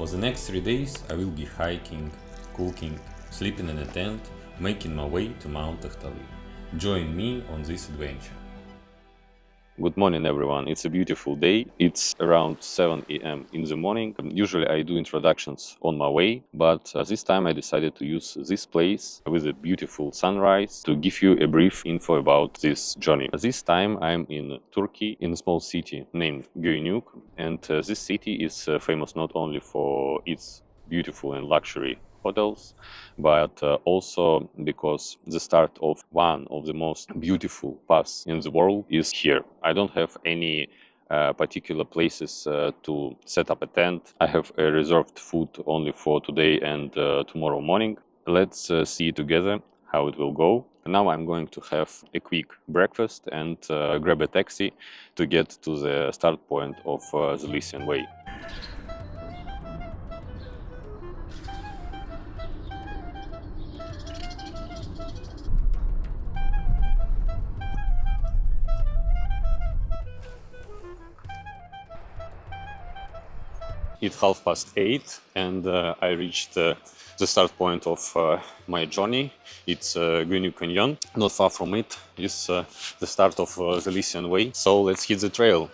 For the next 3 days I will be hiking, cooking, sleeping in a tent, making my way to Mount Tahtalı. Join me on this adventure. Good morning, everyone. It's a beautiful day. It's around 7 a.m. in the morning. Usually I do introductions on my way, but this time I decided to use this place with a beautiful sunrise to give you a brief info about this journey. This time I'm in Turkey, in a small city named Göynük, and this city is famous not only for its beautiful and luxury hotels, but also because the start of one of the most beautiful paths in the world is here. I don't have any particular places to set up a tent. I have a reserved food only for today and tomorrow morning. Let's see together how it will go. Now I'm going to have a quick breakfast and grab a taxi to get to the start point of the Lycian Way. It's 8:30 and I reached the start point of my journey. It's Göynük Canyon. Not far from it is the start of the Lycian Way. So let's hit the trail.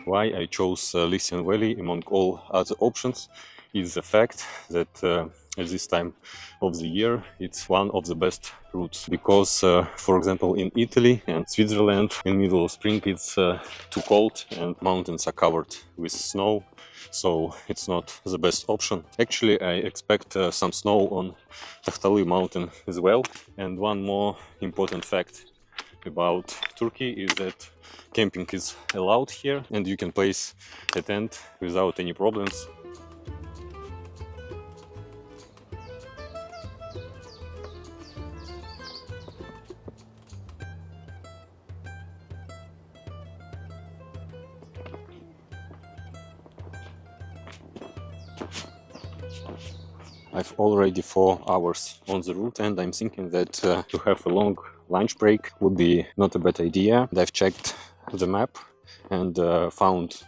Why I chose Lycian Valley among all other options is the fact that at this time of the year it's one of the best routes, because for example in Italy and Switzerland in middle of spring it's too cold and mountains are covered with snow, so it's not the best option. Actually I expect some snow on Tahtali mountain as well. And one more important fact about Turkey is that camping is allowed here and you can place a tent without any problems. I've already 4 hours on the route and I'm thinking that to have a long lunch break would be not a bad idea. I've checked the map and found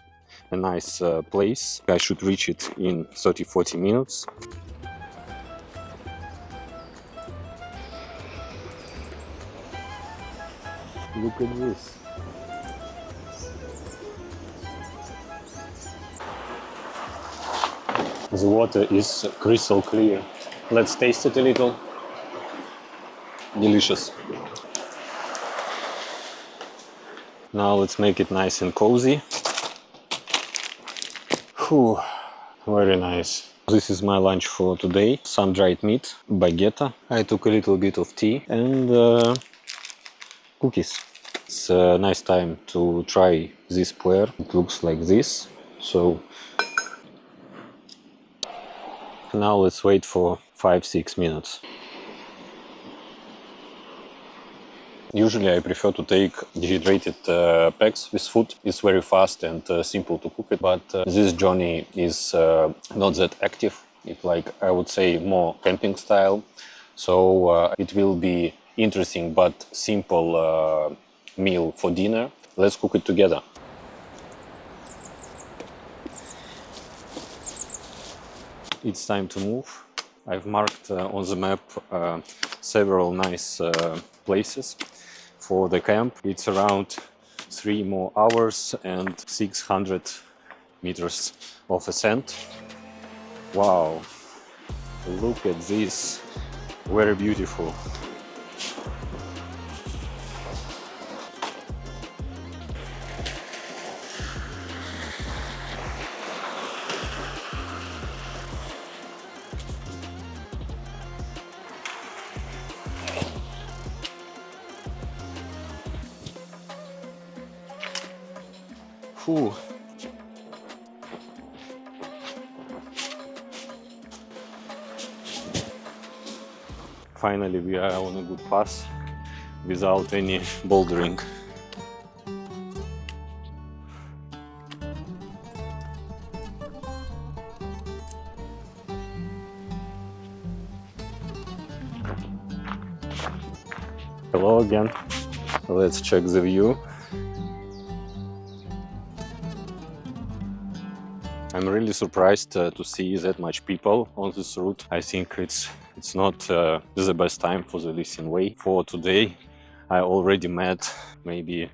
a nice place. I should reach it in 30-40 minutes. Look at this. The water is crystal clear. Let's taste it a little. Delicious. Now let's make it nice and cozy. Whew, very nice. This is my lunch for today. Some dried meat, baguette. I took a little bit of tea and cookies. It's a nice time to try this puer. It looks like this. So now let's wait for 5-6 minutes. Usually I prefer to take dehydrated packs with food. It's very fast and simple to cook it, but this journey is not that active. It's like, I would say, more camping style. So it will be interesting but simple meal for dinner. Let's cook it together. It's time to move. I've marked on the map several nice places for the camp. It's around 3 more hours and 600 meters of ascent. Wow, look at this, very beautiful. Whew. Finally we are on a good path without any bouldering. Hello again. Let's check the view. I'm really surprised to see that much people on this route. I think it's not the best time for the Lycian Way. For today, I already met maybe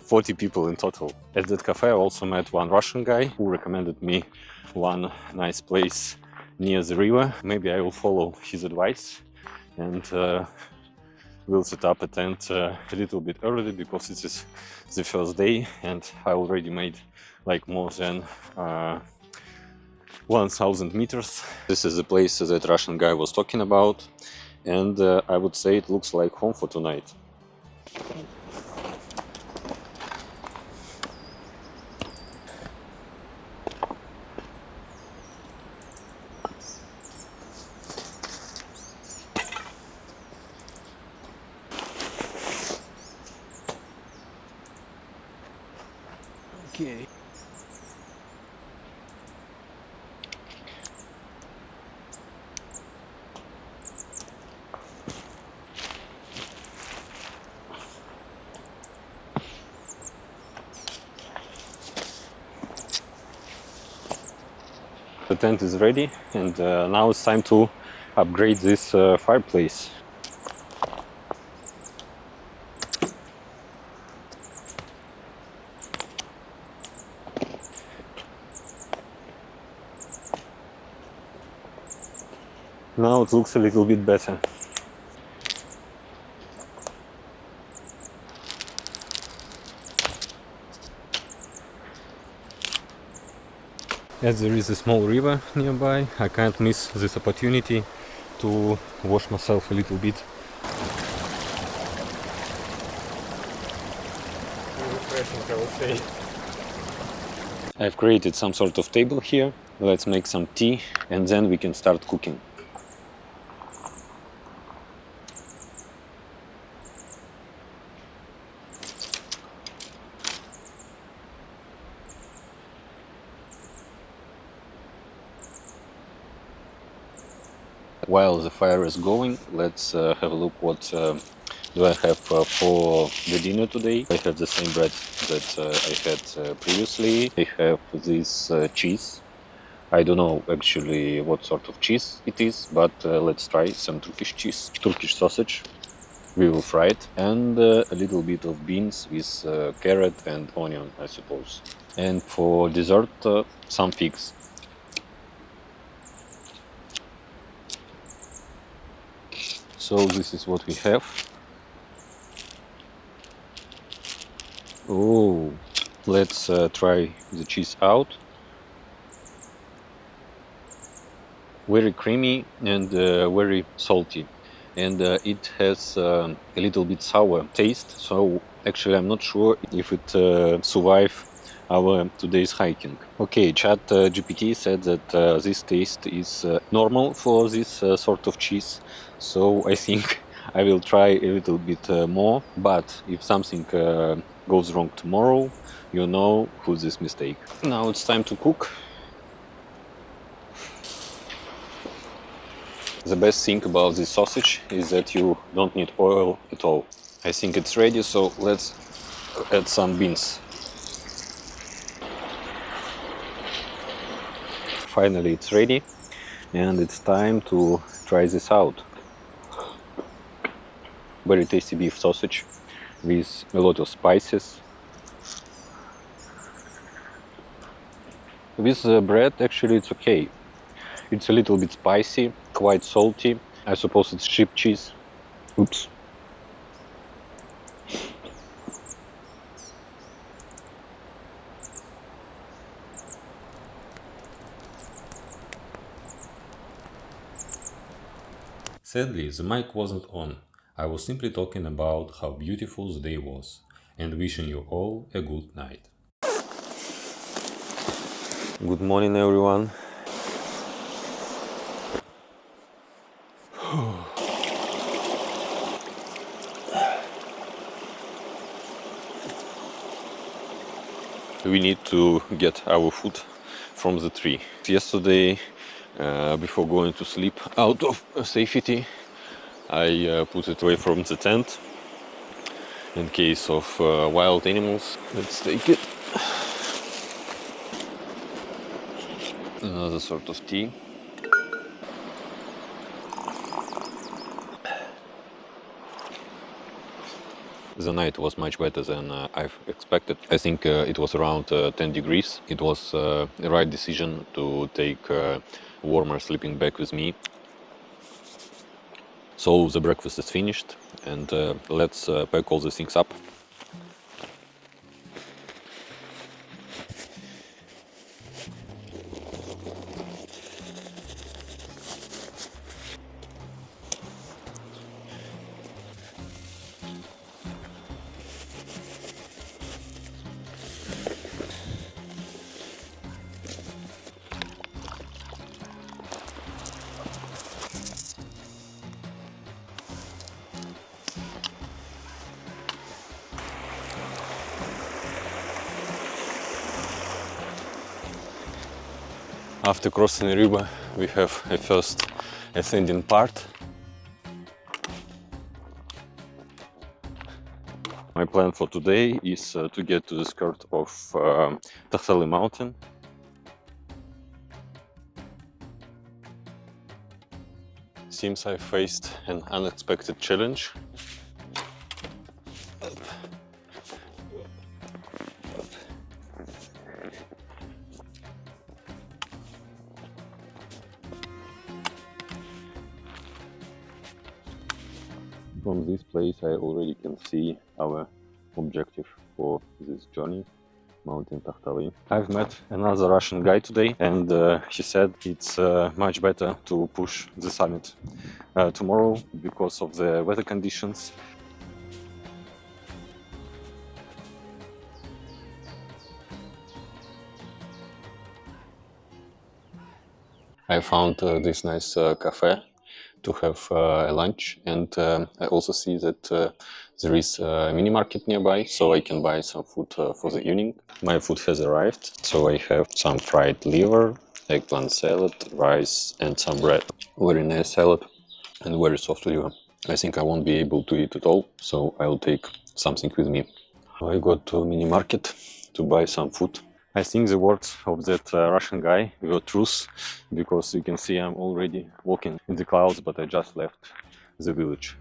40 people in total. At that cafe, I also met one Russian guy who recommended me one nice place near the river. Maybe I will follow his advice and we'll set up a tent a little bit early because it is the first day and I already made like more than 1000 meters. This is the place that Russian guy was talking about, and I would say it looks like home for tonight. Okay. The tent is ready, and now it's time to upgrade this fireplace. Now it looks a little bit better. As there is a small river nearby, I can't miss this opportunity to wash myself a little bit. Refreshing, I would say. I've created some sort of table here. Let's make some tea and then we can start cooking. While the fire is going, let's have a look what do I have for the dinner today. I have the same bread that I had previously. I have this cheese. I don't know actually what sort of cheese it is, but let's try some Turkish cheese, Turkish sausage. We will fry it, and a little bit of beans with carrot and onion, I suppose. And for dessert, some figs. So this is what we have. Oh, let's try the cheese out. Very creamy and very salty, and it has a little bit sour taste. So actually, I'm not sure if it survive our today's hiking. Okay, Chat GPT said that this taste is normal for this sort of cheese. So I think I will try a little bit more. But if something goes wrong tomorrow, you know who's this mistake. Now it's time to cook. The best thing about this sausage is that you don't need oil at all. I think it's ready, so let's add some beans. Finally it's ready, and it's time to try this out. Very tasty beef sausage with a lot of spices. With the bread actually it's okay. It's a little bit spicy, quite salty. I suppose it's sheep cheese. Oops. Sadly, the mic wasn't on. I was simply talking about how beautiful the day was and wishing you all a good night. Good morning, everyone. we need to get our food from the tree. Yesterday, before going to sleep, out of safety, I put it away from the tent in case of wild animals. Let's take it. Another sort of tea. The night was much better than I've expected. I think it was around 10 degrees. It was the right decision to take warmer sleeping bag with me. So the breakfast is finished, and let's pack all the things up. After crossing the river, we have a first ascending part. My plan for today is to get to the skirt of Tahtali mountain. Seems I faced an unexpected challenge. From this place I already can see our objective for this journey, Mountain Tahtali. I've met another Russian guy today, and he said it's much better to push the summit tomorrow because of the weather conditions. I found this nice cafe to have a lunch, and I also see that there is a mini market nearby, so I can buy some food for the evening. My food has arrived, so I have some fried liver, eggplant salad, rice, and some bread. Very nice salad and very soft liver. I think I won't be able to eat it all, so I'll take something with me. I got to mini market to buy some food. I think the words of that Russian guy were truth, because you can see I'm already walking in the clouds, but I just left the village.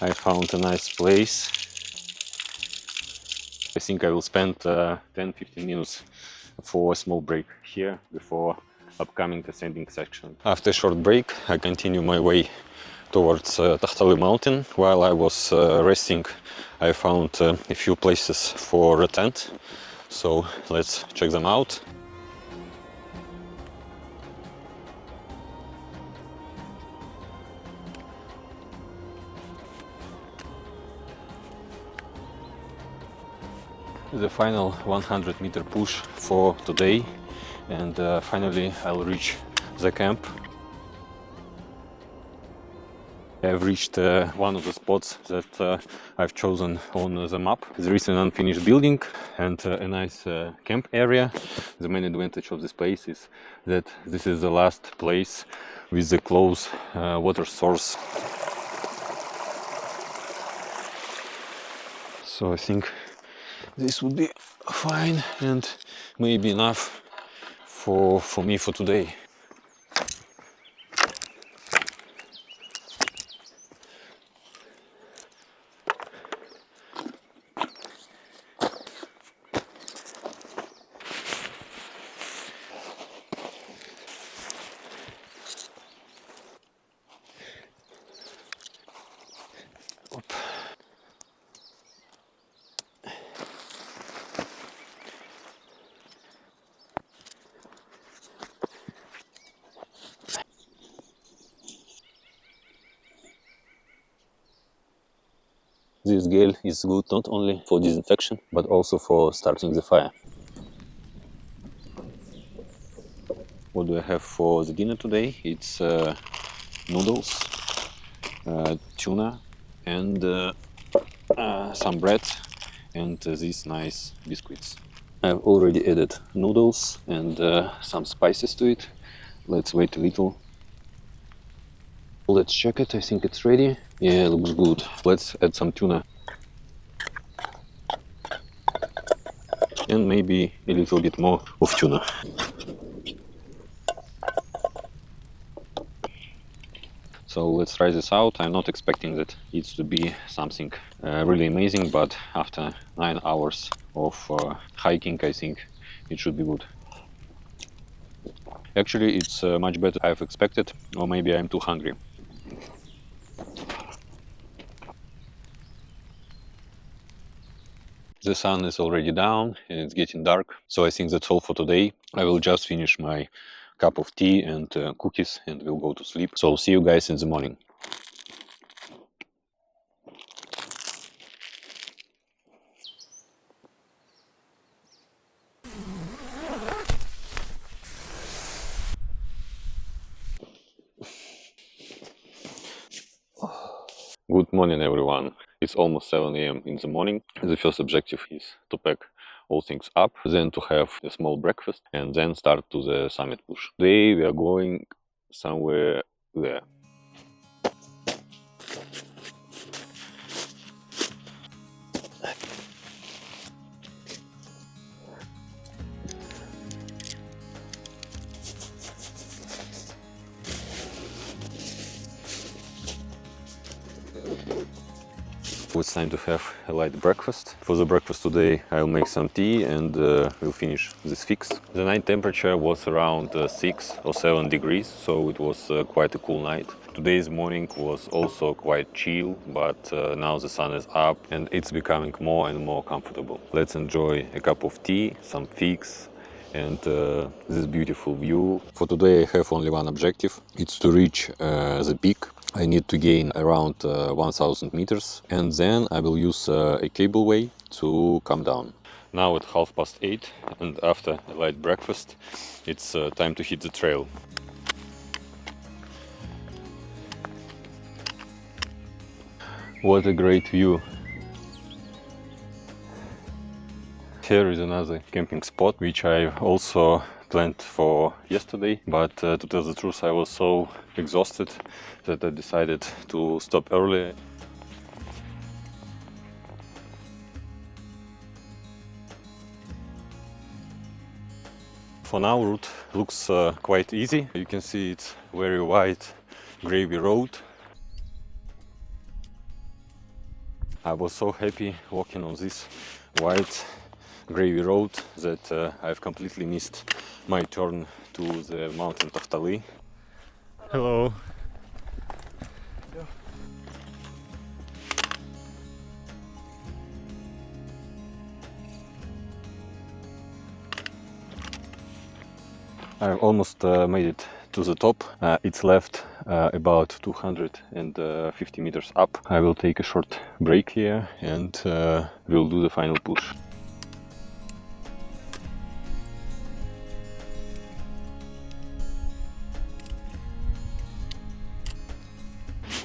I found a nice place. I think I will spend 10-15 minutes for a small break here before upcoming ascending section. After a short break, I continue my way towards Tahtali mountain. While I was resting, I found a few places for a tent, so let's check them out. The final 100-meter push for today, and finally I'll reach the camp. I've reached one of the spots that I've chosen on the map. There is an unfinished building and a nice camp area. The main advantage of this place is that this is the last place with the close water source. So I think this would be fine and maybe enough for me for today. This gel is good not only for disinfection, but also for starting the fire. What do I have for the dinner today? It's noodles, tuna, and some bread, and these nice biscuits. I've already added noodles and some spices to it. Let's wait a little. Let's check it. I think it's ready. Yeah, it looks good. Let's add some tuna. And maybe a little bit more of tuna. So let's try this out. I'm not expecting that it's to be something really amazing, but after 9 hours of hiking, I think it should be good. Actually, it's much better than I've expected, or maybe I'm too hungry. The sun is already down and it's getting dark, so I think that's all for today. I will just finish my cup of tea and cookies and we'll go to sleep. So see you guys in the morning. Good morning, everyone. It's almost 7 a.m. in the morning. The first objective is to pack all things up, then to have a small breakfast, and then start to the summit push. Today we are going somewhere there. It's time to have a light breakfast. For the breakfast today I'll make some tea and we'll finish this fix. The night temperature was around 6 or 7 degrees, so it was quite a cool night. Today's morning was also quite chill, but now the sun is up and it's becoming more and more comfortable. Let's enjoy a cup of tea, some figs, and this beautiful view. For today I have only one objective. It's to reach the peak. I need to gain around 1000 meters, and then I will use a cableway to come down. Now at 8:30, and after a light breakfast, it's time to hit the trail. What a great view! Here is another camping spot, which I also planned for yesterday, but to tell the truth, I was so exhausted that I decided to stop early. For now, route looks quite easy. You can see it's very wide, gravy road. I was so happy walking on this wide gravy road that I've completely missed my turn to the mountain Tahtali. Hello. I almost made it to the top. It's left about 250 meters up. I will take a short break here and we'll do the final push.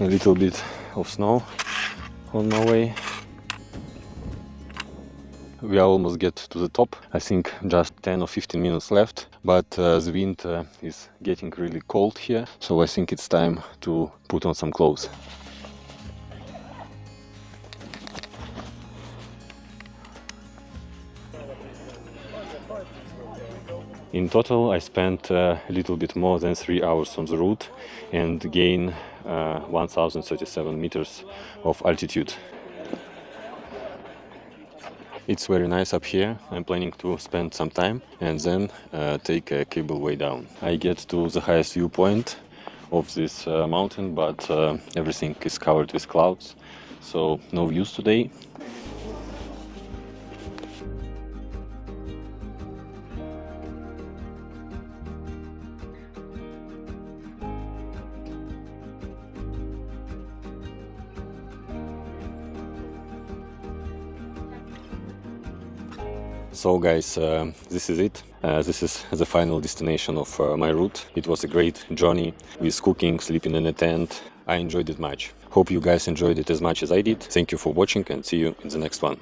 A little bit of snow on my way. We almost get to the top. I think just 10 or 15 minutes left, but the wind is getting really cold here, so I think it's time to put on some clothes. In total, I spent a little bit more than 3 hours on the route and gained 1037 meters of altitude. It's very nice up here. I'm planning to spend some time and then take a cableway down. I get to the highest viewpoint of this mountain, but everything is covered with clouds, so no views today. So guys, this is it. This is the final destination of my route. It was a great journey with cooking, sleeping in a tent. I enjoyed it much. Hope you guys enjoyed it as much as I did. Thank you for watching and see you in the next one.